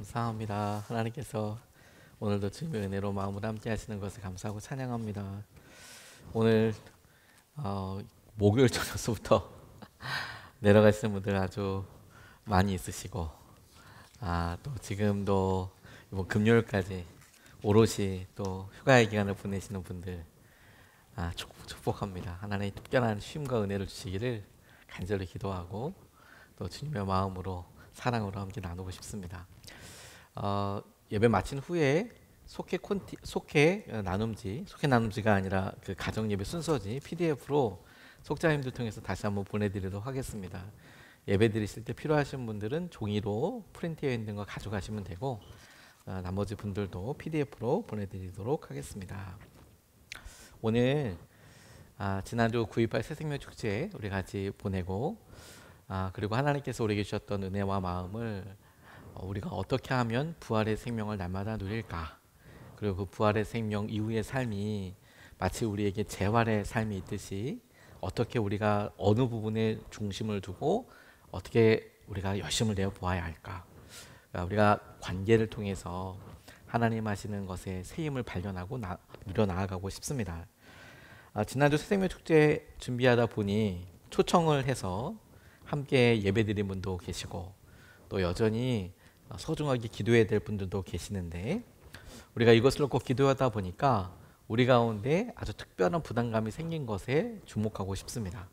감사합니다. 하나님께서 오늘도 주님의 은혜로 마음으로 함께 하시는 것을 감사하고 찬양합니다. 오늘 목요일 저녁부터 내려가시는 분들 아주 많이 있으시고 또 지금도 이번 금요일까지 오롯이 또 휴가의 기간을 보내시는 분들 축복합니다. 하나님의 특별한 쉼과 은혜를 주시기를 간절히 기도하고 또 주님의 마음으로 사랑으로 함께 나누고 싶습니다. 예배 마친 후에 속회 나눔지가 아니라 그 가정 예배 순서지 PDF로 속자님들 통해서 다시 한번 보내드리도록 하겠습니다. 예배 드리실 때 필요하신 분들은 종이로 프린트되어 있는 거 가져가시면 되고 나머지 분들도 PDF로 보내드리도록 하겠습니다. 오늘 지난주 9.18 새생명 축제 우리 같이 보내고 그리고 하나님께서 우리에게 주셨던 은혜와 마음을 우리가 어떻게 하면 부활의 생명을 날마다 누릴까, 그리고 그 부활의 생명 이후의 삶이 마치 우리에게 재활의 삶이 있듯이 어떻게 우리가 어느 부분에 중심을 두고 어떻게 우리가 열심을 내어 보아야 할까. 우리가 관계를 통해서 하나님 하시는 것에 새 힘을 발견하고 누려 나아가고 싶습니다. 지난주 새생명 축제 준비하다 보니 초청을 해서 함께 예배드린 분도 계시고 또 여전히 소중하게 기도해야 될 분들도 계시는데, 우리가 이것을 놓고 기도하다 보니까 우리 가운데 아주 특별한 부담감이 생긴 것에 주목하고 싶습니다.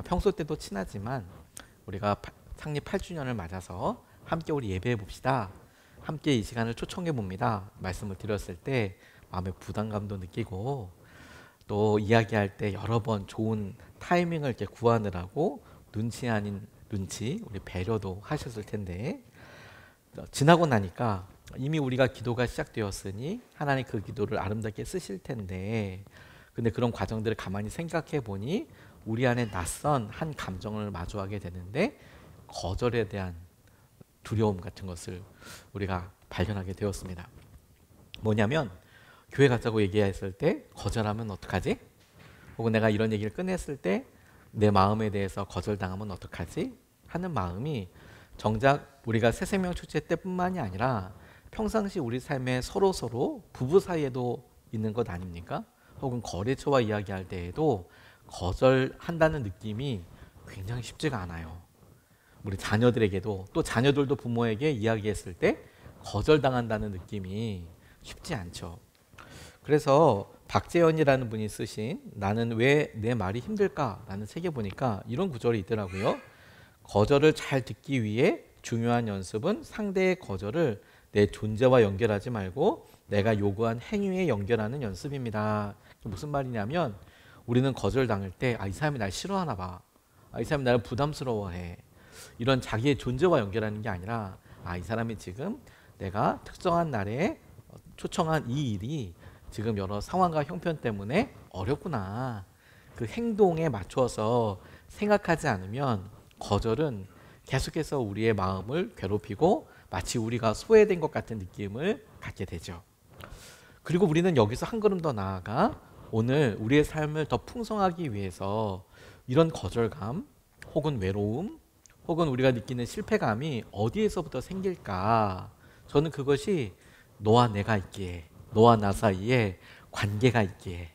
평소 때도 친하지만 우리가 창립 8주년을 맞아서 함께 우리 예배해 봅시다, 함께 이 시간을 초청해 봅니다 말씀을 드렸을 때 마음의 부담감도 느끼고 또 이야기할 때 여러 번 좋은 타이밍을 이렇게 구하느라고 눈치 아닌 눈치, 우리 배려도 하셨을 텐데, 지나고 나니까 이미 우리가 기도가 시작되었으니 하나님 그 기도를 아름답게 쓰실 텐데, 근데 그런 과정들을 가만히 생각해 보니 우리 안에 낯선 한 감정을 마주하게 되는데, 거절에 대한 두려움 같은 것을 우리가 발견하게 되었습니다. 뭐냐면 교회 가자고 얘기했을 때 거절하면 어떡하지? 혹은 내가 이런 얘기를 꺼냈을 때 내 마음에 대해서 거절당하면 어떡하지? 하는 마음이 정작 우리가 새생명 축제 때뿐만이 아니라 평상시 우리 삶에 서로 부부 사이에도 있는 것 아닙니까? 혹은 거래처와 이야기할 때에도 거절한다는 느낌이 굉장히 쉽지가 않아요. 우리 자녀들에게도, 또 자녀들도 부모에게 이야기했을 때 거절당한다는 느낌이 쉽지 않죠. 그래서 박재현이라는 분이 쓰신 나는 왜 내 말이 힘들까라는 책에 보니까 이런 구절이 있더라고요. 거절을 잘 듣기 위해 중요한 연습은 상대의 거절을 내 존재와 연결하지 말고 내가 요구한 행위에 연결하는 연습입니다. 무슨 말이냐면 우리는 거절당할 때 이 사람이 날 싫어하나 봐, 이 사람이 나를 부담스러워해, 이런 자기의 존재와 연결하는 게 아니라 이 사람이 지금 내가 특정한 날에 초청한 이 일이 지금 여러 상황과 형편 때문에 어렵구나, 그 행동에 맞춰서 생각하지 않으면 거절은 계속해서 우리의 마음을 괴롭히고 마치 우리가 소외된 것 같은 느낌을 갖게 되죠. 그리고 우리는 여기서 한 걸음 더 나아가 오늘 우리의 삶을 더 풍성하기 위해서 이런 거절감 혹은 외로움 혹은 우리가 느끼는 실패감이 어디에서부터 생길까? 저는 그것이 너와 내가 있기에, 너와 나 사이에 관계가 있기에,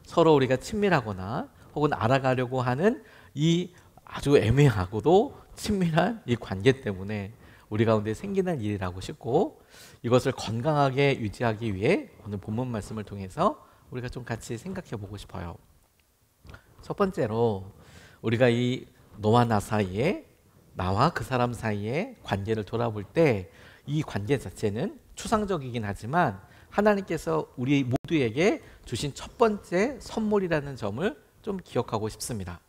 서로 우리가 친밀하거나 혹은 알아가려고 하는 이 아주 애매하고도 친밀한 이 관계 때문에 우리 가운데 생기는 일이라고 싶고, 이것을 건강하게 유지하기 위해 오늘 본문 말씀을 통해서 우리가 좀 같이 생각해 보고 싶어요. 첫 번째로 우리가 이 너와 나 사이에, 나와 그 사람 사이의 관계를 돌아볼 때 이 관계 자체는 추상적이긴 하지만 하나님께서 우리 모두에게 주신 첫 번째 선물이라는 점을 좀 기억하고 싶습니다.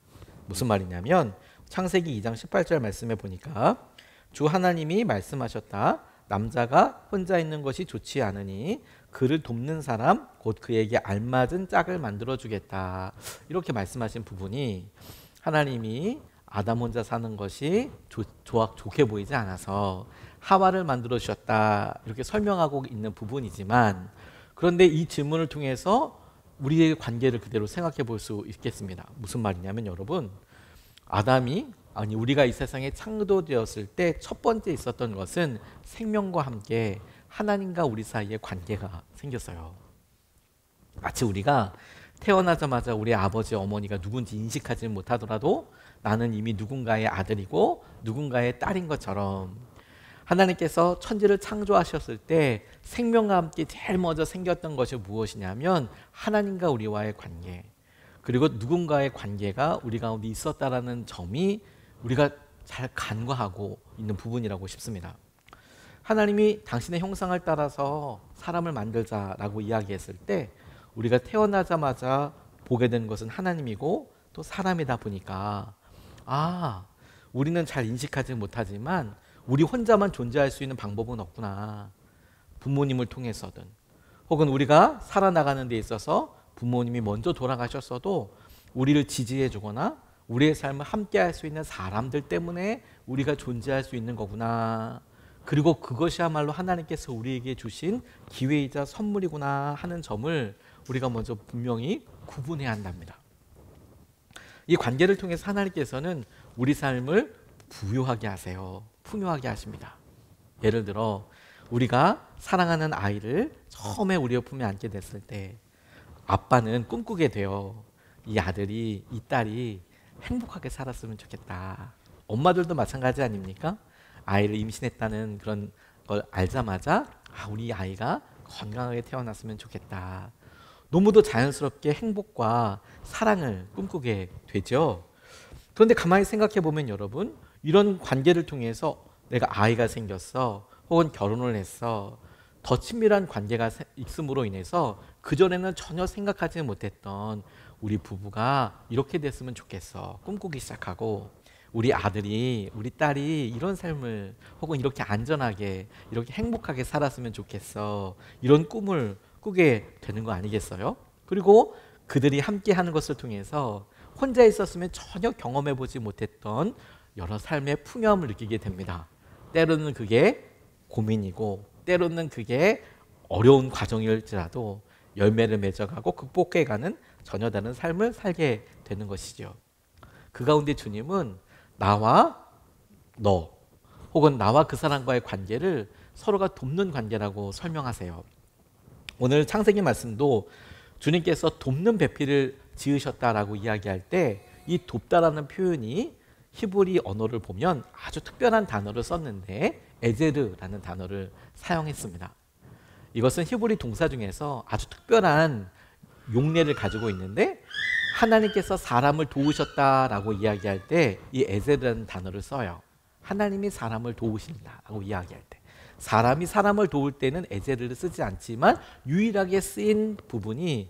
무슨 말이냐면 창세기 2장 18절 말씀에 보니까 주 하나님이 말씀하셨다. 남자가 혼자 있는 것이 좋지 않으니 그를 돕는 사람 곧 그에게 알맞은 짝을 만들어 주겠다. 이렇게 말씀하신 부분이 하나님이 아담 혼자 사는 것이 좋게 보이지 않아서 하와를 만들어 주셨다, 이렇게 설명하고 있는 부분이지만, 그런데 이 질문을 통해서 우리의 관계를 그대로 생각해 볼 수 있겠습니다. 무슨 말이냐면 여러분, 아담이 아니 우리가 이 세상에 창조되었을 때 첫 번째 있었던 것은 생명과 함께 하나님과 우리 사이의 관계가 생겼어요. 마치 우리가 태어나자마자 우리 아버지 어머니가 누군지 인식하지 못하더라도 나는 이미 누군가의 아들이고 누군가의 딸인 것처럼 하나님께서 천지를 창조하셨을 때 생명과 함께 제일 먼저 생겼던 것이 무엇이냐면 하나님과 우리와의 관계, 그리고 누군가의 관계가 우리 가운데 있었다라는 점이 우리가 잘 간과하고 있는 부분이라고 싶습니다. 하나님이 당신의 형상을 따라서 사람을 만들자라고 이야기했을 때 우리가 태어나자마자 보게 된 것은 하나님이고 또 사람이다 보니까 우리는 잘 인식하지 못하지만 우리 혼자만 존재할 수 있는 방법은 없구나. 부모님을 통해서든 혹은 우리가 살아나가는 데 있어서 부모님이 먼저 돌아가셨어도 우리를 지지해 주거나 우리의 삶을 함께 할 수 있는 사람들 때문에 우리가 존재할 수 있는 거구나. 그리고 그것이야말로 하나님께서 우리에게 주신 기회이자 선물이구나 하는 점을 우리가 먼저 분명히 구분해야 한답니다. 이 관계를 통해서 하나님께서는 우리 삶을 부유하게 하세요. 풍요하게 하십니다. 예를 들어 우리가 사랑하는 아이를 처음에 우리의 품에 안게 됐을 때 아빠는 꿈꾸게 돼요. 이 아들이, 이 딸이 행복하게 살았으면 좋겠다. 엄마들도 마찬가지 아닙니까? 아이를 임신했다는 그런 걸 알자마자 우리 아이가 건강하게 태어났으면 좋겠다. 너무도 자연스럽게 행복과 사랑을 꿈꾸게 되죠. 그런데 가만히 생각해 보면 여러분, 이런 관계를 통해서 내가 아이가 생겼어, 혹은 결혼을 했어, 더 친밀한 관계가 있음으로 인해서 그전에는 전혀 생각하지 못했던 우리 부부가 이렇게 됐으면 좋겠어 꿈꾸기 시작하고, 우리 아들이, 우리 딸이 이런 삶을 혹은 이렇게 안전하게 이렇게 행복하게 살았으면 좋겠어, 이런 꿈을 꾸게 되는 거 아니겠어요? 그리고 그들이 함께 하는 것을 통해서 혼자 있었으면 전혀 경험해 보지 못했던 여러 삶의 풍요함을 느끼게 됩니다. 때로는 그게 고민이고 때로는 그게 어려운 과정일지라도 열매를 맺어가고 극복해가는 전혀 다른 삶을 살게 되는 것이죠. 그 가운데 주님은 나와 너 혹은 나와 그 사람과의 관계를 서로가 돕는 관계라고 설명하세요. 오늘 창세기 말씀도 주님께서 돕는 배필을 지으셨다라고 이야기할 때 이 돕다라는 표현이 히브리 언어를 보면 아주 특별한 단어를 썼는데 에제르라는 단어를 사용했습니다. 이것은 히브리 동사 중에서 아주 특별한 용례를 가지고 있는데 하나님께서 사람을 도우셨다라고 이야기할 때 이 에제르라는 단어를 써요. 하나님이 사람을 도우신다라고 이야기할 때, 사람이 사람을 도울 때는 에제르를 쓰지 않지만 유일하게 쓰인 부분이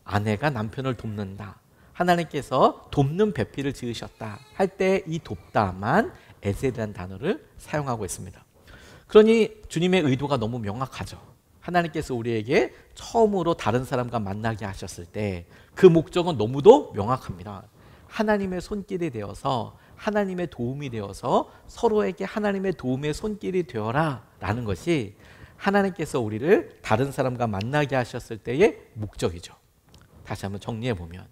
아내가 남편을 돕는다, 하나님께서 돕는 배필을 지으셨다 할 때 이 돕다만 에제르라는 단어를 사용하고 있습니다. 그러니 주님의 의도가 너무 명확하죠. 하나님께서 우리에게 처음으로 다른 사람과 만나게 하셨을 때 그 목적은 너무도 명확합니다. 하나님의 손길이 되어서, 하나님의 도움이 되어서 서로에게 하나님의 도움의 손길이 되어라 라는 것이 하나님께서 우리를 다른 사람과 만나게 하셨을 때의 목적이죠. 다시 한번 정리해 보면,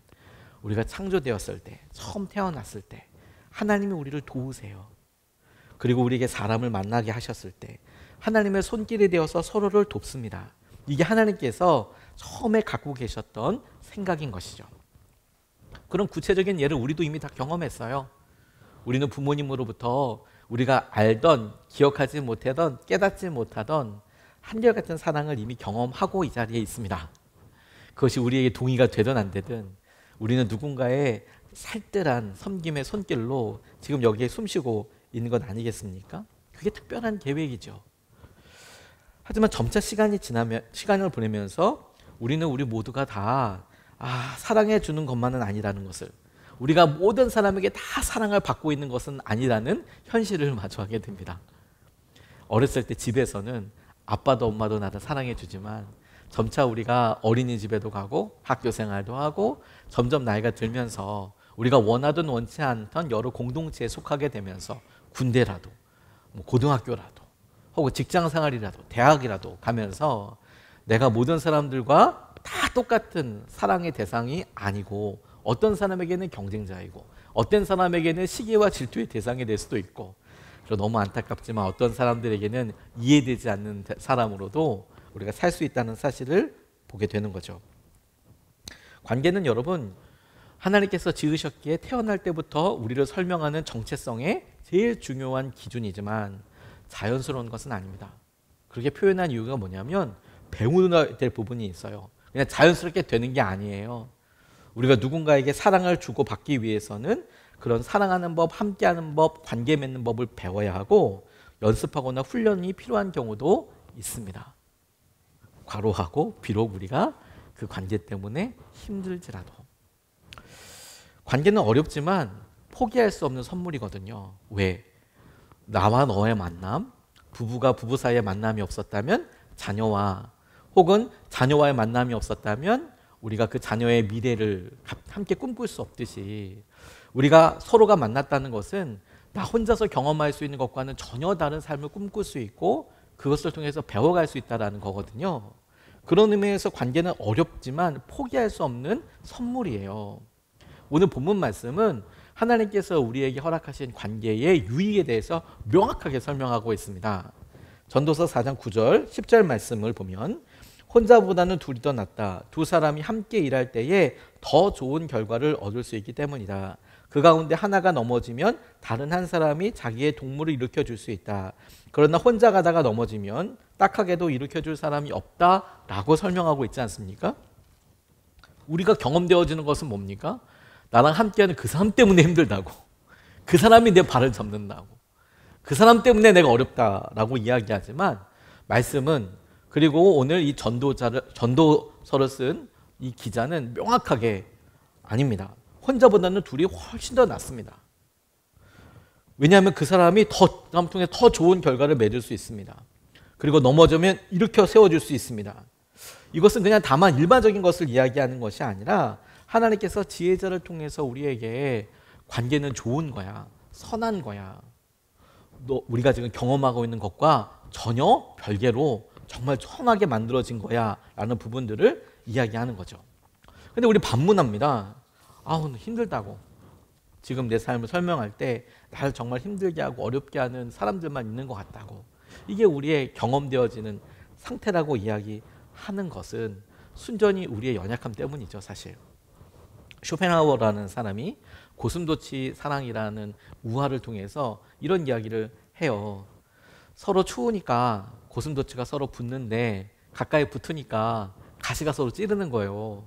우리가 창조되었을 때, 처음 태어났을 때 하나님이 우리를 도우세요. 그리고 우리에게 사람을 만나게 하셨을 때 하나님의 손길이 되어서 서로를 돕습니다. 이게 하나님께서 처음에 갖고 계셨던 생각인 것이죠. 그런 구체적인 예를 우리도 이미 다 경험했어요. 우리는 부모님으로부터 우리가 알던, 기억하지 못하던, 깨닫지 못하던 한결같은 사랑을 이미 경험하고 이 자리에 있습니다. 그것이 우리에게 동의가 되든 안 되든 우리는 누군가의 살뜰한 섬김의 손길로 지금 여기에 숨쉬고 있는 것 아니겠습니까? 그게 특별한 계획이죠. 하지만 점차 시간을 보내면서 우리는 우리 모두가 다 사랑해 주는 것만은 아니라는 것을, 우리가 모든 사람에게 다 사랑을 받고 있는 것은 아니라는 현실을 마주하게 됩니다. 어렸을 때 집에서는 아빠도 엄마도 나를 사랑해 주지만 점차 우리가 어린이집에도 가고 학교 생활도 하고 점점 나이가 들면서 우리가 원하든 원치 않던 여러 공동체에 속하게 되면서 군대라도 고등학교라도 혹은 직장생활이라도 대학이라도 가면서 내가 모든 사람들과 다 똑같은 사랑의 대상이 아니고 어떤 사람에게는 경쟁자이고 어떤 사람에게는 시기와 질투의 대상이 될 수도 있고, 그리고 너무 안타깝지만 어떤 사람들에게는 이해되지 않는 사람으로도 우리가 살 수 있다는 사실을 보게 되는 거죠. 관계는 여러분, 하나님께서 지으셨기에 태어날 때부터 우리를 설명하는 정체성의 제일 중요한 기준이지만 자연스러운 것은 아닙니다. 그렇게 표현한 이유가 뭐냐면 배워야 될 부분이 있어요. 그냥 자연스럽게 되는 게 아니에요. 우리가 누군가에게 사랑을 주고받기 위해서는 그런 사랑하는 법, 함께하는 법, 관계 맺는 법을 배워야 하고 연습하거나 훈련이 필요한 경우도 있습니다. 과로하고 비록 우리가 그 관계 때문에 힘들지라도. 관계는 어렵지만 포기할 수 없는 선물이거든요. 왜? 나와 너의 만남, 부부가 부부 사이에 만남이 없었다면 자녀와, 혹은 자녀와의 만남이 없었다면 우리가 그 자녀의 미래를 함께 꿈꿀 수 없듯이, 우리가 서로가 만났다는 것은 나 혼자서 경험할 수 있는 것과는 전혀 다른 삶을 꿈꿀 수 있고 그것을 통해서 배워갈 수 있다는 거거든요. 그런 의미에서 관계는 어렵지만 포기할 수 없는 선물이에요. 오늘 본문 말씀은 하나님께서 우리에게 허락하신 관계의 유익에 대해서 명확하게 설명하고 있습니다. 전도서 4장 9절 10절 말씀을 보면 혼자보다는 둘이 더 낫다. 두 사람이 함께 일할 때에 더 좋은 결과를 얻을 수 있기 때문이다. 그 가운데 하나가 넘어지면 다른 한 사람이 자기의 동물을 일으켜 줄 수 있다. 그러나 혼자 가다가 넘어지면 딱하게도 일으켜 줄 사람이 없다라고 설명하고 있지 않습니까? 우리가 경험되어지는 것은 뭡니까? 나랑 함께하는 그 사람 때문에 힘들다고, 그 사람이 내 발을 잡는다고, 그 사람 때문에 내가 어렵다라고 이야기하지만 말씀은, 그리고 오늘 이 전도서를 쓴 이 기자는 명확하게 아닙니다. 혼자보다는 둘이 훨씬 더 낫습니다. 왜냐하면 그 사람이 다음 통해 더 좋은 결과를 맺을 수 있습니다. 그리고 넘어지면 일으켜 세워줄 수 있습니다. 이것은 그냥 다만 일반적인 것을 이야기하는 것이 아니라 하나님께서 지혜자를 통해서 우리에게 관계는 좋은 거야, 선한 거야, 우리가 지금 경험하고 있는 것과 전혀 별개로 정말 선하게 만들어진 거야 라는 부분들을 이야기하는 거죠. 근데 우리 반문합니다. 아우, 힘들다고. 지금 내 삶을 설명할 때 나를 정말 힘들게 하고 어렵게 하는 사람들만 있는 것 같다고. 이게 우리의 경험되어지는 상태라고 이야기하는 것은 순전히 우리의 연약함 때문이죠, 사실. 쇼펜하우어라는 사람이 고슴도치 사랑이라는 우화를 통해서 이런 이야기를 해요. 서로 추우니까 고슴도치가 서로 붙는데 가까이 붙으니까 가시가 서로 찌르는 거예요.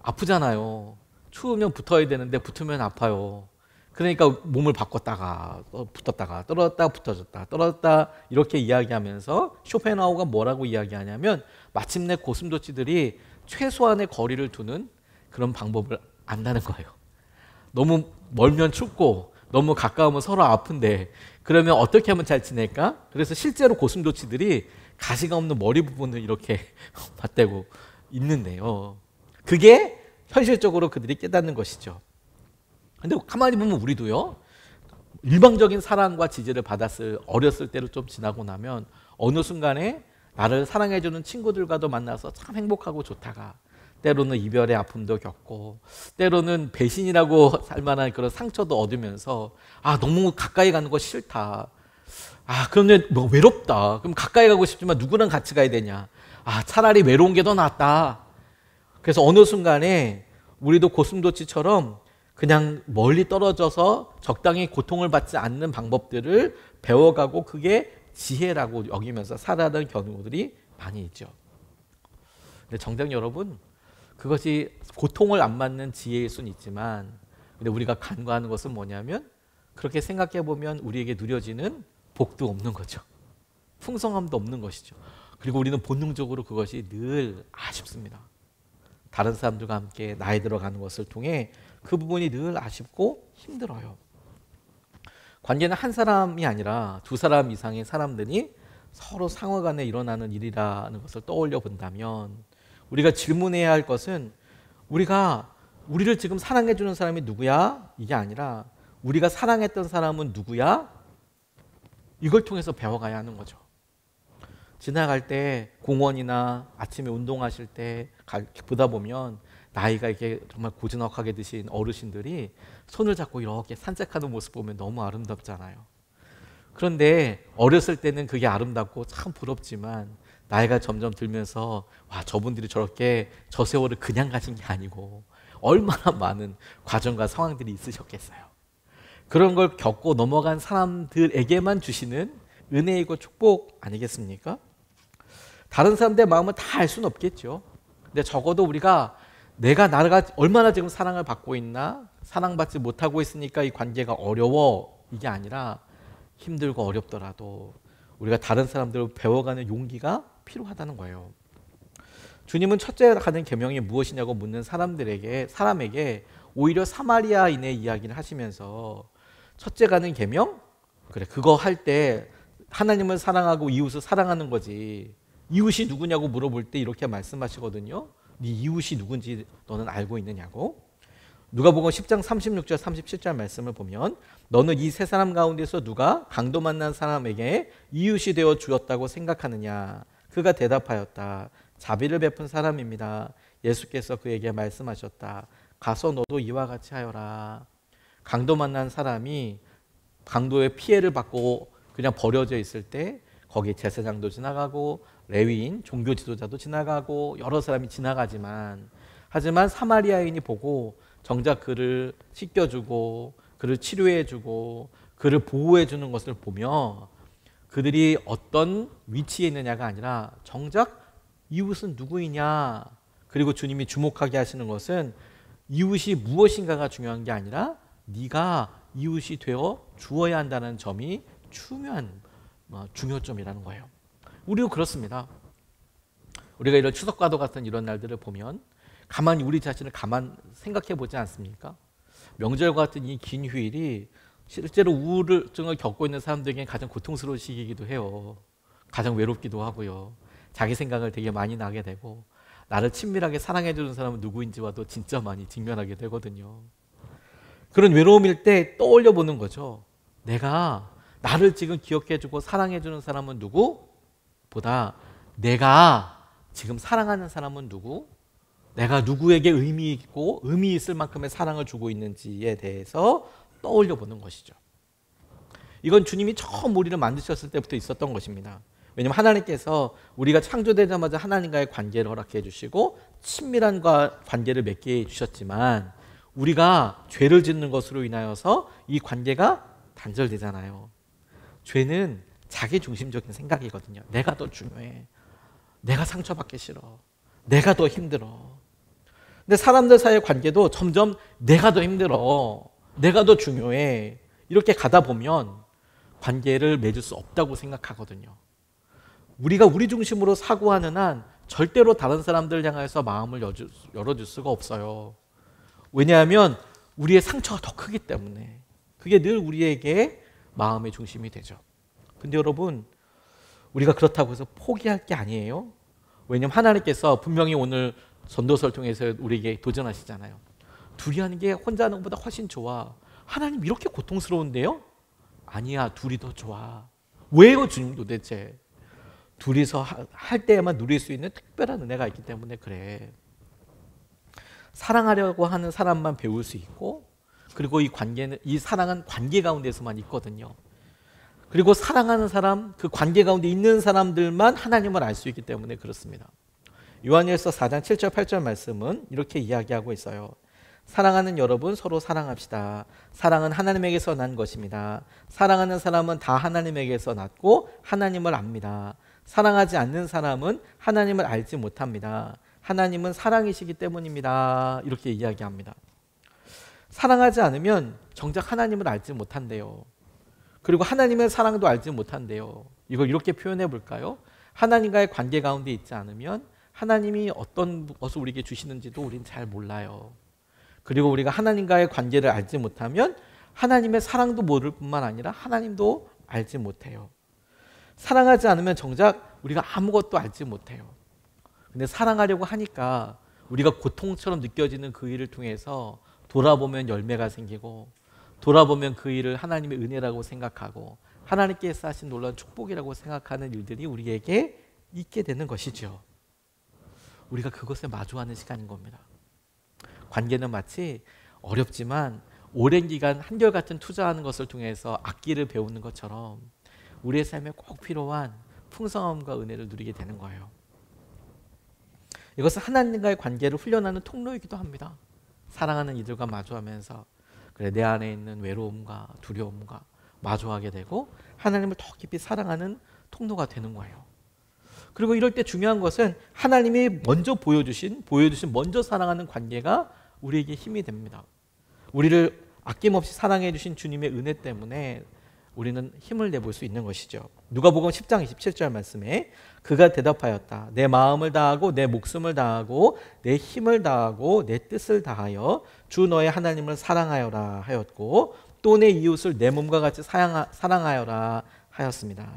아프잖아요. 추우면 붙어야 되는데 붙으면 아파요. 그러니까 몸을 바꿨다가 붙었다가 떨어졌다 붙어졌다 떨어졌다 이렇게 이야기하면서 쇼펜하우어가 뭐라고 이야기하냐면 마침내 고슴도치들이 최소한의 거리를 두는 그런 방법을 안다는 거예요. 너무 멀면 춥고 너무 가까우면 서로 아픈데 그러면 어떻게 하면 잘 지낼까? 그래서 실제로 고슴도치들이 가시가 없는 머리 부분을 이렇게 맞대고 있는데요. 그게 현실적으로 그들이 깨닫는 것이죠. 근데 가만히 보면 우리도요, 일방적인 사랑과 지지를 받았을 어렸을 때를 좀 지나고 나면 어느 순간에 나를 사랑해주는 친구들과도 만나서 참 행복하고 좋다가 때로는 이별의 아픔도 겪고 때로는 배신이라고 할 만한 그런 상처도 얻으면서 아, 너무 가까이 가는 거 싫다. 아, 그런데 뭐 외롭다. 그럼 가까이 가고 싶지만 누구랑 같이 가야 되냐. 아, 차라리 외로운 게 더 낫다. 그래서 어느 순간에 우리도 고슴도치처럼 그냥 멀리 떨어져서 적당히 고통을 받지 않는 방법들을 배워가고 그게 지혜라고 여기면서 살아가는 경우들이 많이 있죠. 근데 정작 여러분, 그것이 고통을 안 받는 지혜일 수는 있지만 근데 우리가 간과하는 것은 뭐냐면 그렇게 생각해 보면 우리에게 누려지는 복도 없는 거죠. 풍성함도 없는 것이죠. 그리고 우리는 본능적으로 그것이 늘 아쉽습니다. 다른 사람들과 함께 나이 들어가는 것을 통해 그 부분이 늘 아쉽고 힘들어요. 관계는 한 사람이 아니라 두 사람 이상의 사람들이 서로 상호간에 일어나는 일이라는 것을 떠올려 본다면 우리가 질문해야 할 것은 우리를 지금 사랑해 주는 사람이 누구야? 이게 아니라 우리가 사랑했던 사람은 누구야? 이걸 통해서 배워가야 하는 거죠. 지나갈 때 공원이나 아침에 운동하실 때 보다 보면 나이가 이렇게 정말 고즈넉하게 드신 어르신들이 손을 잡고 이렇게 산책하는 모습 보면 너무 아름답잖아요. 그런데 어렸을 때는 그게 아름답고 참 부럽지만 나이가 점점 들면서 와, 저분들이 저렇게 저 세월을 그냥 가신 게 아니고 얼마나 많은 과정과 상황들이 있으셨겠어요. 그런 걸 겪고 넘어간 사람들에게만 주시는 은혜이고 축복 아니겠습니까? 다른 사람들의 마음을 다 알 수는 없겠죠. 근데 적어도 우리가 내가 나가 얼마나 지금 사랑을 받고 있나, 사랑받지 못하고 있으니까 이 관계가 어려워, 이게 아니라 힘들고 어렵더라도 우리가 다른 사람들을 배워가는 용기가 필요하다는 거예요. 주님은 첫째 가는 계명이 무엇이냐고 묻는 사람에게 오히려 사마리아인의 이야기를 하시면서 첫째 가는 계명? 그래, 그거 할 때 하나님을 사랑하고 이웃을 사랑하는 거지. 이웃이 누구냐고 물어볼 때 이렇게 말씀하시거든요. 네 이웃이 누군지 너는 알고 있느냐고. 누가복음 10장 36절 37절 말씀을 보면 너는 이 세 사람 가운데서 누가 강도 만난 사람에게 이웃이 되어 주었다고 생각하느냐. 그가 대답하였다. 자비를 베푼 사람입니다. 예수께서 그에게 말씀하셨다. 가서 너도 이와 같이 하여라. 강도 만난 사람이 강도의 피해를 받고 그냥 버려져 있을 때 거기 제사장도 지나가고 레위인, 종교 지도자도 지나가고 여러 사람이 지나가지만 하지만 사마리아인이 보고 정작 그를 씻겨주고 그를 치료해주고 그를 보호해주는 것을 보며 그들이 어떤 위치에 있느냐가 아니라 정작 이웃은 누구이냐, 그리고 주님이 주목하게 하시는 것은 이웃이 무엇인가가 중요한 게 아니라 네가 이웃이 되어 주어야 한다는 점이 중요점이라는 거예요. 우리도 그렇습니다. 우리가 이런 추석과도 같은 이런 날들을 보면 가만히 우리 자신을 생각해 보지 않습니까? 명절과 같은 이 긴 휴일이 실제로 우울증을 겪고 있는 사람들에게는 가장 고통스러운 시기이기도 해요. 가장 외롭기도 하고요. 자기 생각을 되게 많이 나게 되고 나를 친밀하게 사랑해 주는 사람은 누구인지와도 진짜 많이 직면하게 되거든요. 그런 외로움일 때 떠올려 보는 거죠. 내가 나를 지금 기억해 주고 사랑해 주는 사람은 누구? 보다 내가 지금 사랑하는 사람은 누구? 내가 누구에게 의미 있고 의미 있을 만큼의 사랑을 주고 있는지에 대해서 떠올려 보는 것이죠. 이건 주님이 처음 우리를 만드셨을 때부터 있었던 것입니다. 왜냐하면 하나님께서 우리가 창조되자마자 하나님과의 관계를 허락해 주시고 친밀한 관계를 맺게 해주셨지만 우리가 죄를 짓는 것으로 인하여서 이 관계가 단절되잖아요. 죄는 자기 중심적인 생각이거든요. 내가 더 중요해. 내가 상처받기 싫어. 내가 더 힘들어. 근데 사람들 사이의 관계도 점점 내가 더 힘들어. 내가 더 중요해. 이렇게 가다 보면 관계를 맺을 수 없다고 생각하거든요. 우리가 우리 중심으로 사고하는 한 절대로 다른 사람들 향해서 마음을 열어줄 수가 없어요. 왜냐하면 우리의 상처가 더 크기 때문에. 그게 늘 우리에게 마음의 중심이 되죠. 근데 여러분, 우리가 그렇다고 해서 포기할 게 아니에요. 왜냐하면 하나님께서 분명히 오늘 전도서를 통해서 우리에게 도전하시잖아요. 둘이 하는 게 혼자 하는 것보다 훨씬 좋아. 하나님 이렇게 고통스러운데요? 아니야, 둘이 더 좋아. 왜요, 주님 도대체? 둘이서 할 때에만 누릴 수 있는 특별한 은혜가 있기 때문에 그래. 사랑하려고 하는 사람만 배울 수 있고, 그리고 이 사랑은 관계 가운데서만 있거든요. 그리고 사랑하는 사람, 그 관계 가운데 있는 사람들만 하나님을 알 수 있기 때문에 그렇습니다. 요한일서 4장 7절 8절 말씀은 이렇게 이야기하고 있어요. 사랑하는 여러분, 서로 사랑합시다. 사랑은 하나님에게서 난 것입니다. 사랑하는 사람은 다 하나님에게서 났고 하나님을 압니다. 사랑하지 않는 사람은 하나님을 알지 못합니다. 하나님은 사랑이시기 때문입니다. 이렇게 이야기합니다. 사랑하지 않으면 정작 하나님을 알지 못한대요. 그리고 하나님의 사랑도 알지 못한대요. 이걸 이렇게 표현해 볼까요? 하나님과의 관계 가운데 있지 않으면 하나님이 어떤 것을 우리에게 주시는지도 우리는 잘 몰라요. 그리고 우리가 하나님과의 관계를 알지 못하면 하나님의 사랑도 모를 뿐만 아니라 하나님도 알지 못해요. 사랑하지 않으면 정작 우리가 아무것도 알지 못해요. 근데 사랑하려고 하니까 우리가 고통처럼 느껴지는 그 일을 통해서 돌아보면 열매가 생기고, 돌아보면 그 일을 하나님의 은혜라고 생각하고 하나님께서 하신 놀라운 축복이라고 생각하는 일들이 우리에게 있게 되는 것이죠. 우리가 그것에 마주하는 시간인 겁니다. 관계는 마치 어렵지만 오랜 기간 한결같은 투자하는 것을 통해서 악기를 배우는 것처럼 우리의 삶에 꼭 필요한 풍성함과 은혜를 누리게 되는 거예요. 이것은 하나님과의 관계를 훈련하는 통로이기도 합니다. 사랑하는 이들과 마주하면서 그래 내 안에 있는 외로움과 두려움과 마주하게 되고 하나님을 더 깊이 사랑하는 통로가 되는 거예요. 그리고 이럴 때 중요한 것은 하나님이 먼저 보여주신 먼저 사랑하는 관계가 우리에게 힘이 됩니다. 우리를 아낌없이 사랑해 주신 주님의 은혜 때문에 우리는 힘을 내볼 수 있는 것이죠. 누가복음 10장 27절 말씀에 그가 대답하였다. 내 마음을 다하고 내 목숨을 다하고 내 힘을 다하고 내 뜻을 다하여 주 너의 하나님을 사랑하여라 하였고 또 내 이웃을 내 몸과 같이 사랑하여라 하였습니다.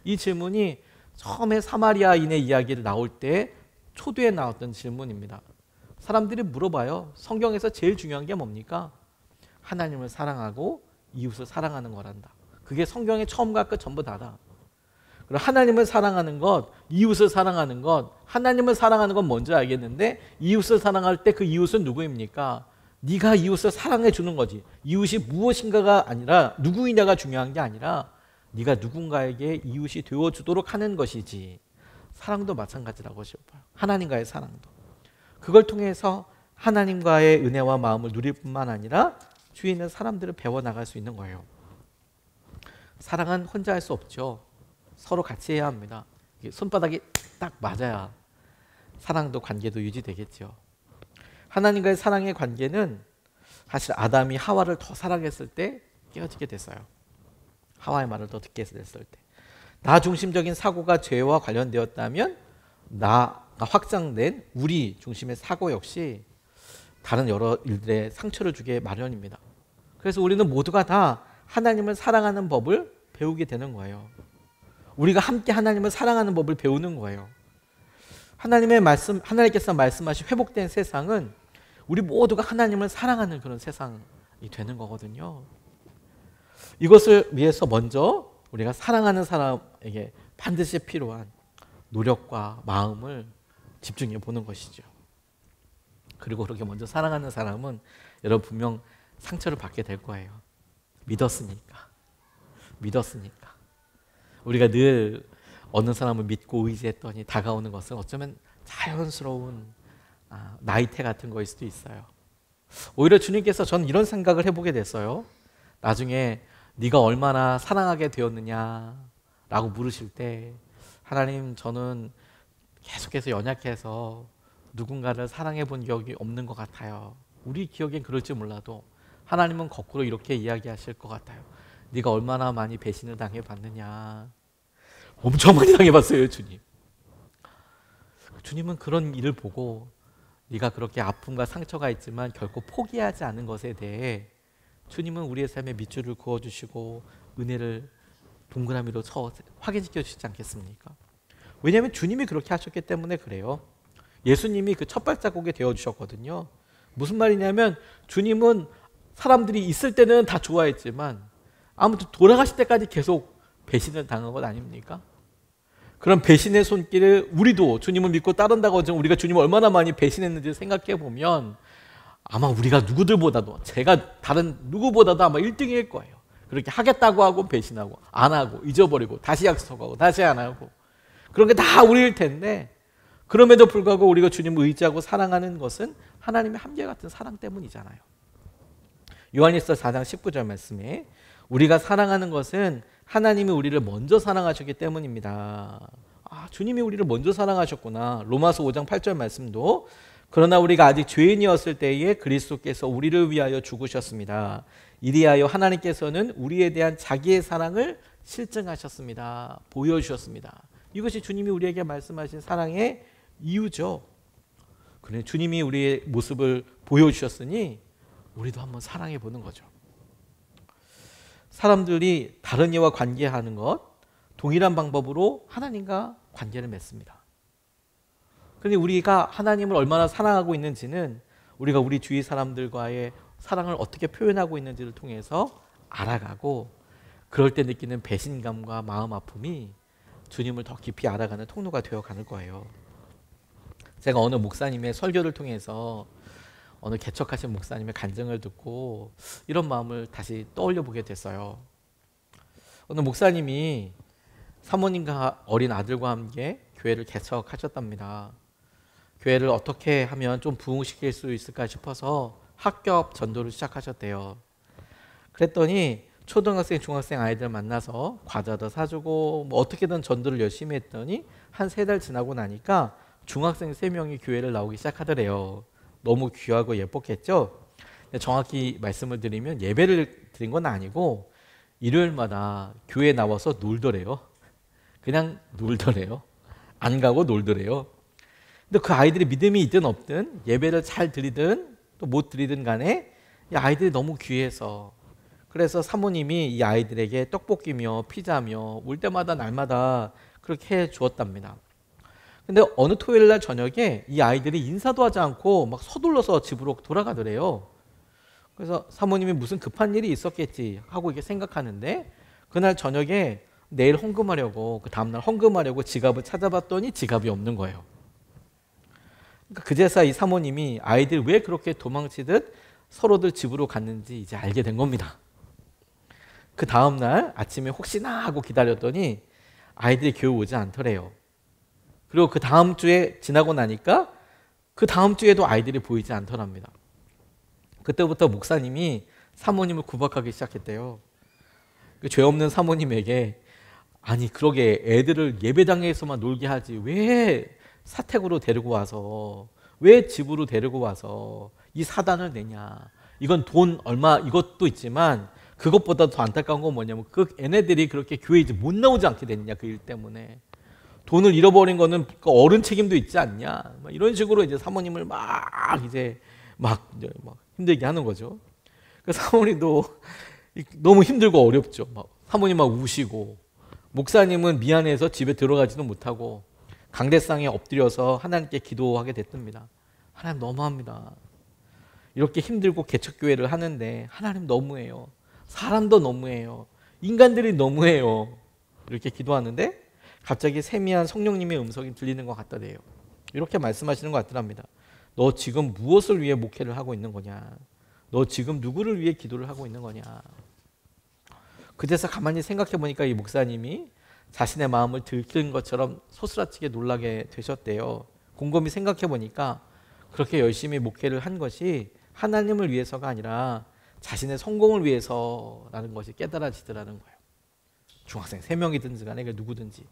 이 질문이 처음에 사마리아인의 이야기를 나올 때 초두에 나왔던 질문입니다. 사람들이 물어봐요. 성경에서 제일 중요한 게 뭡니까? 하나님을 사랑하고 이웃을 사랑하는 거란다. 그게 성경의 처음과 끝 전부 다다. 그리고 하나님을 사랑하는 것, 이웃을 사랑하는 것, 하나님을 사랑하는 건 먼저 알겠는데 이웃을 사랑할 때 그 이웃은 누구입니까? 네가 이웃을 사랑해 주는 거지. 이웃이 무엇인가가 아니라 누구이냐가 중요한 게 아니라 네가 누군가에게 이웃이 되어주도록 하는 것이지. 사랑도 마찬가지라고 싶어요. 하나님과의 사랑도. 그걸 통해서 하나님과의 은혜와 마음을 누릴 뿐만 아니라 주위에 있는 사람들을 배워나갈 수 있는 거예요. 사랑은 혼자 할 수 없죠. 서로 같이 해야 합니다. 손바닥이 딱 맞아야 사랑도 관계도 유지되겠죠. 하나님과의 사랑의 관계는 사실 아담이 하와를 더 사랑했을 때 깨어지게 됐어요. 하와의 말을 더 듣게 됐을 때. 나 중심적인 사고가 죄와 관련되었다면 나가 확장된 우리 중심의 사고 역시 다른 여러 일들에 상처를 주게 마련입니다. 그래서 우리는 모두가 다 하나님을 사랑하는 법을 배우게 되는 거예요. 우리가 함께 하나님을 사랑하는 법을 배우는 거예요. 하나님께서 말씀하신 회복된 세상은 우리 모두가 하나님을 사랑하는 그런 세상이 되는 거거든요. 이것을 위해서 먼저 우리가 사랑하는 사람에게 반드시 필요한 노력과 마음을 집중해 보는 것이죠. 그리고 그렇게 먼저 사랑하는 사람은 여러분 분명 상처를 받게 될 거예요. 믿었으니까. 우리가 늘 어느 사람을 믿고 의지했더니 다가오는 것은 어쩌면 자연스러운 나이테 같은 거일 수도 있어요. 오히려 주님께서 저는 이런 생각을 해보게 됐어요. 나중에 네가 얼마나 사랑하게 되었느냐라고 물으실 때 하나님 저는 계속해서 연약해서 누군가를 사랑해 본 기억이 없는 것 같아요. 우리 기억엔 그럴지 몰라도 하나님은 거꾸로 이렇게 이야기하실 것 같아요. 네가 얼마나 많이 배신을 당해봤느냐. 엄청 많이 당해봤어요, 주님. 주님은 그런 일을 보고 네가 그렇게 아픔과 상처가 있지만 결코 포기하지 않은 것에 대해 주님은 우리의 삶에 밑줄을 그어주시고 은혜를 동그라미로 쳐 확인시켜 주시지 않겠습니까? 왜냐하면 주님이 그렇게 하셨기 때문에 그래요. 예수님이 그 첫 발자국이 되어주셨거든요. 무슨 말이냐면 주님은 사람들이 있을 때는 다 좋아했지만 아무튼 돌아가실 때까지 계속 배신을 당한 것 아닙니까? 그런 배신의 손길을 우리도 주님을 믿고 따른다고 하지만 우리가 주님을 얼마나 많이 배신했는지 생각해 보면 아마 우리가 누구들보다도 제가 다른 누구보다도 아마 1등일 거예요. 그렇게 하겠다고 하고 배신하고 안 하고 잊어버리고 다시 약속하고 다시 안 하고 그런 게 다 우리일 텐데 그럼에도 불구하고 우리가 주님을 의지하고 사랑하는 것은 하나님의 한결같은 사랑 때문이잖아요. 요한일서 4장 19절 말씀에 우리가 사랑하는 것은 하나님이 우리를 먼저 사랑하셨기 때문입니다. 주님이 우리를 먼저 사랑하셨구나. 로마서 5장 8절 말씀도 그러나 우리가 아직 죄인이었을 때에 그리스도께서 우리를 위하여 죽으셨습니다. 이리하여 하나님께서는 우리에 대한 자기의 사랑을 실증하셨습니다. 보여주셨습니다. 이것이 주님이 우리에게 말씀하신 사랑의 이유죠. 그래 주님이 우리의 모습을 보여주셨으니 우리도 한번 사랑해 보는 거죠. 사람들이 다른 이와 관계하는 것 동일한 방법으로 하나님과 관계를 맺습니다. 그런데 우리가 하나님을 얼마나 사랑하고 있는지는 우리가 우리 주위 사람들과의 사랑을 어떻게 표현하고 있는지를 통해서 알아가고 그럴 때 느끼는 배신감과 마음 아픔이 주님을 더 깊이 알아가는 통로가 되어가는 거예요. 제가 어느 목사님의 설교를 통해서 어느 개척하신 목사님의 간증을 듣고 이런 마음을 다시 떠올려 보게 됐어요. 어느 목사님이 사모님과 어린 아들과 함께 교회를 개척하셨답니다. 교회를 어떻게 하면 좀 부흥시킬 수 있을까 싶어서 학교 전도를 시작하셨대요. 그랬더니 초등학생, 중학생 아이들 만나서 과자도 사주고 뭐 어떻게든 전도를 열심히 했더니 한 3달 지나고 나니까 중학생 3명이 교회를 나오기 시작하더래요. 너무 귀하고 예뻤겠죠? 정확히 말씀을 드리면 예배를 드린 건 아니고 일요일마다 교회에 나와서 놀더래요. 그냥 놀더래요. 안 가고 놀더래요. 근데 그 아이들이 믿음이 있든 없든 예배를 잘 드리든 또 못 드리든 간에 이 아이들이 너무 귀해서 그래서 사모님이 이 아이들에게 떡볶이며 피자며 올 때마다 날마다 그렇게 해 주었답니다. 근데 어느 토요일 날 저녁에 이 아이들이 인사도 하지 않고 막 서둘러서 집으로 돌아가더래요. 그래서 사모님이 무슨 급한 일이 있었겠지 하고 이렇게 생각하는데 그날 저녁에 내일 헌금하려고 그 다음날 헌금하려고 지갑을 찾아봤더니 지갑이 없는 거예요. 그러니까 그제서 이 사모님이 아이들이 왜 그렇게 도망치듯 서로들 집으로 갔는지 이제 알게 된 겁니다. 그 다음날 아침에 혹시나 하고 기다렸더니 아이들이 교회 오지 않더래요. 그리고 그 다음 주에 지나고 나니까 그 다음 주에도 아이들이 보이지 않더랍니다. 그때부터 목사님이 사모님을 구박하기 시작했대요. 그 죄 없는 사모님에게 아니 그러게 애들을 예배당에서만 놀게 하지 왜 사택으로 데리고 와서 왜 집으로 데리고 와서 이 사단을 내냐. 이건 돈 얼마 이것도 있지만 그것보다 더 안타까운 건 뭐냐면 그 애네들이 그렇게 교회에 이제 못 나오지 않게 됐냐 그 일 때문에 돈을 잃어버린 거는 그 어른 책임도 있지 않냐 이런 식으로 이제 사모님을 막 힘들게 하는 거죠. 그 사모님도 너무 힘들고 어렵죠. 사모님 막 우시고 목사님은 미안해서 집에 들어가지도 못하고 강대상에 엎드려서 하나님께 기도하게 됐답니다. 하나님 너무합니다. 이렇게 힘들고 개척교회를 하는데 하나님 너무해요. 사람도 너무해요. 인간들이 너무해요. 이렇게 기도하는데 갑자기 세미한 성령님의 음성이 들리는 것 같더래요. 이렇게 말씀하시는 것 같더랍니다. 너 지금 무엇을 위해 목회를 하고 있는 거냐? 너 지금 누구를 위해 기도를 하고 있는 거냐? 그제서 가만히 생각해 보니까 이 목사님이 자신의 마음을 들킨 것처럼 소스라치게 놀라게 되셨대요. 곰곰이 생각해 보니까 그렇게 열심히 목회를 한 것이 하나님을 위해서가 아니라 자신의 성공을 위해서라는 것이 깨달아지더라는 거예요. 중학생 3명이든지 간에 누구든지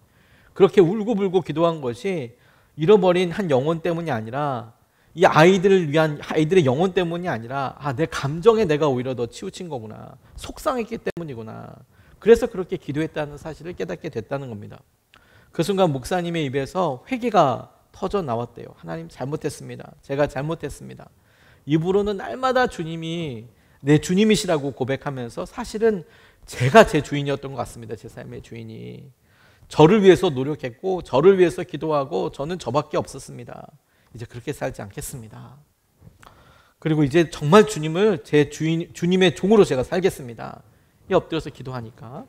그렇게 울고불고 기도한 것이 잃어버린 한 영혼 때문이 아니라 이 아이들을 위한 아이들의 영혼 때문이 아니라 내 감정에 내가 오히려 더 치우친 거구나. 속상했기 때문이구나. 그래서 그렇게 기도했다는 사실을 깨닫게 됐다는 겁니다. 그 순간 목사님의 입에서 회개가 터져 나왔대요. 하나님 잘못했습니다. 제가 잘못했습니다. 입으로는 날마다 주님이 내 주님이시라고 고백하면서 사실은 제가 제 주인이었던 것 같습니다. 제 삶의 주인이. 저를 위해서 노력했고 저를 위해서 기도하고 저는 저밖에 없었습니다. 이제 그렇게 살지 않겠습니다. 그리고 이제 정말 주님을 제 주님의 종으로 제가 살겠습니다. 이 엎드려서 기도하니까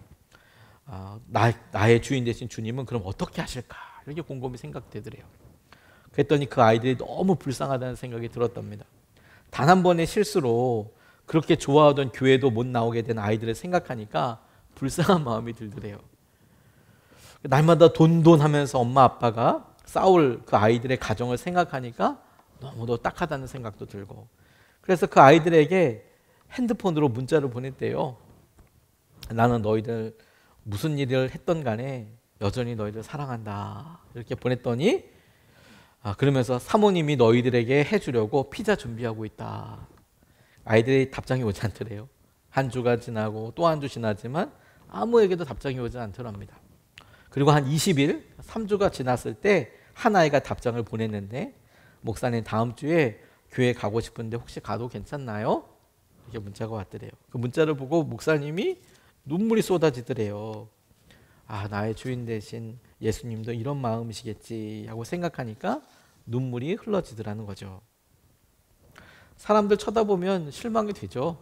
나의 주인 되신 주님은 그럼 어떻게 하실까? 이렇게 곰곰이 생각되더래요. 그랬더니 그 아이들이 너무 불쌍하다는 생각이 들었답니다. 단 한 번의 실수로 그렇게 좋아하던 교회도 못 나오게 된 아이들을 생각하니까 불쌍한 마음이 들더래요. 날마다 돈 하면서 엄마 아빠가 싸울 그 아이들의 가정을 생각하니까 너무도 딱하다는 생각도 들고 그래서 그 아이들에게 핸드폰으로 문자를 보냈대요. 나는 너희들 무슨 일을 했던 간에 여전히 너희들 사랑한다. 이렇게 보냈더니 그러면서 사모님이 너희들에게 해주려고 피자 준비하고 있다. 아이들이 답장이 오지 않더래요. 한 주가 지나고 또 한 주 지나지만 아무에게도 답장이 오지 않더랍니다. 그리고 한 20일, 3주가 지났을 때 한 아이가 답장을 보냈는데 목사님 다음 주에 교회 가고 싶은데 혹시 가도 괜찮나요? 이렇게 문자가 왔더래요. 그 문자를 보고 목사님이 눈물이 쏟아지더래요. 나의 주인 되신 예수님도 이런 마음이시겠지 하고 생각하니까 눈물이 흘러지더라는 거죠. 사람들 쳐다보면 실망이 되죠.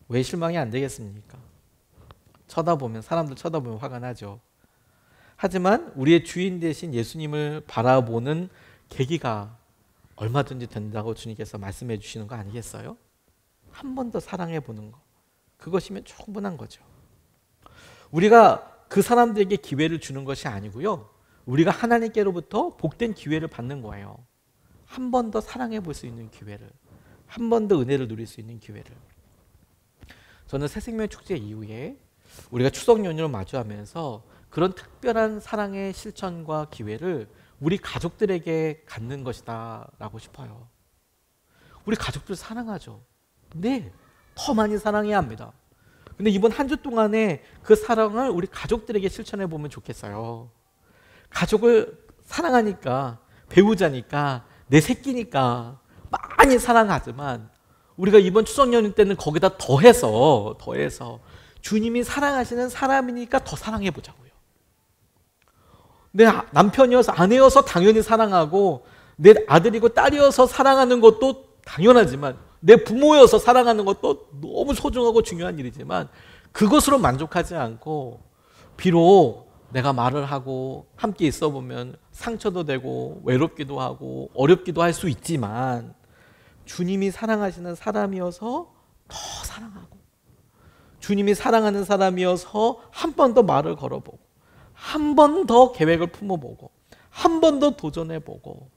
왜 실망이 안 되겠습니까? 사람들 쳐다보면 화가 나죠. 하지만 우리의 주인 되신 예수님을 바라보는 계기가 얼마든지 된다고 주님께서 말씀해 주시는 거 아니겠어요? 한 번 더 사랑해 보는 거, 그것이면 충분한 거죠. 우리가 그 사람들에게 기회를 주는 것이 아니고요, 우리가 하나님께로부터 복된 기회를 받는 거예요. 한 번 더 사랑해 볼 수 있는 기회를, 한 번 더 은혜를 누릴 수 있는 기회를. 저는 새생명 축제 이후에 우리가 추석 연휴를 마주하면서 그런 특별한 사랑의 실천과 기회를 우리 가족들에게 갖는 것이다 라고 싶어요. 우리 가족들 사랑하죠. 네, 더 많이 사랑해야 합니다. 근데 이번 한 주 동안에 그 사랑을 우리 가족들에게 실천해 보면 좋겠어요. 가족을 사랑하니까, 배우자니까, 내 새끼니까 많이 사랑하지만 우리가 이번 추석 연휴 때는 거기다 더해서 주님이 사랑하시는 사람이니까 더 사랑해 보자고요. 내 남편이어서, 아내여서 당연히 사랑하고, 내 아들이고 딸이어서 사랑하는 것도 당연하지만, 내 부모여서 사랑하는 것도 너무 소중하고 중요한 일이지만, 그것으로 만족하지 않고, 비록 내가 말을 하고 함께 있어 보면 상처도 되고 외롭기도 하고 어렵기도 할 수 있지만, 주님이 사랑하시는 사람이어서 더 사랑하고, 주님이 사랑하는 사람이어서 한 번 더 말을 걸어보고, 한 번 더 계획을 품어보고, 한 번 더 도전해보고,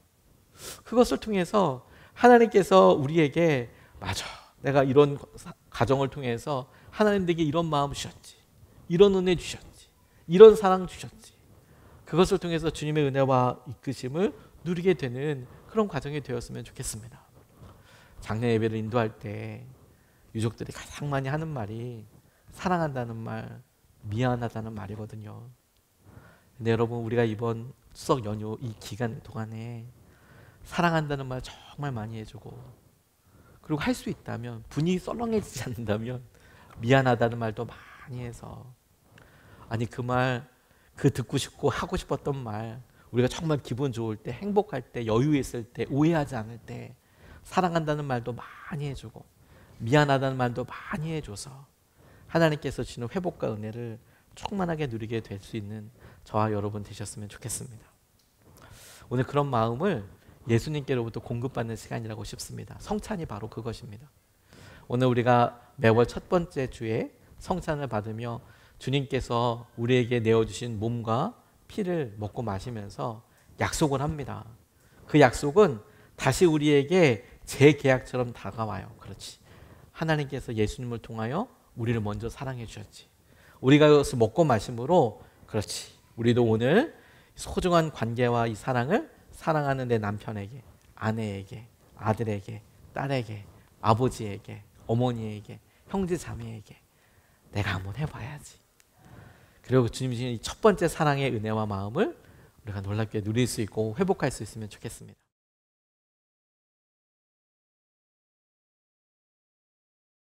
그것을 통해서 하나님께서 우리에게, 맞아, 내가 이런 가정을 통해서 하나님 내게 이런 마음 주셨지, 이런 은혜 주셨지, 이런 사랑 주셨지, 그것을 통해서 주님의 은혜와 이끄심을 누리게 되는 그런 과정이 되었으면 좋겠습니다. 장례 예배를 인도할 때 유족들이 가장 많이 하는 말이 사랑한다는 말, 미안하다는 말이거든요. 근데 여러분, 우리가 이번 추석 연휴 이 기간 동안에 사랑한다는 말 정말 많이 해주고, 그리고 할 수 있다면, 분위기 썰렁해지지 않는다면 미안하다는 말도 많이 해서, 아니 그 말, 그 듣고 싶고 하고 싶었던 말, 우리가 정말 기분 좋을 때, 행복할 때, 여유 있을 때, 오해하지 않을 때 사랑한다는 말도 많이 해주고 미안하다는 말도 많이 해줘서 하나님께서 주시는 회복과 은혜를 충만하게 누리게 될 수 있는 저와 여러분 되셨으면 좋겠습니다. 오늘 그런 마음을 예수님께로부터 공급받는 시간이라고 싶습니다. 성찬이 바로 그것입니다. 오늘 우리가 매월 첫 번째 주에 성찬을 받으며 주님께서 우리에게 내어주신 몸과 피를 먹고 마시면서 약속을 합니다. 그 약속은 다시 우리에게 재계약처럼 다가와요. 그렇지, 하나님께서 예수님을 통하여 우리를 먼저 사랑해 주셨지, 우리가 이것을 먹고 마심으로, 그렇지, 우리도 오늘 소중한 관계와 이 사랑을 사랑하는 내 남편에게, 아내에게, 아들에게, 딸에게, 아버지에게, 어머니에게, 형제 자매에게 내가 한번 해봐야지. 그리고 주님 주신 이 첫 번째 사랑의 은혜와 마음을 우리가 놀랍게 누릴 수 있고 회복할 수 있으면 좋겠습니다.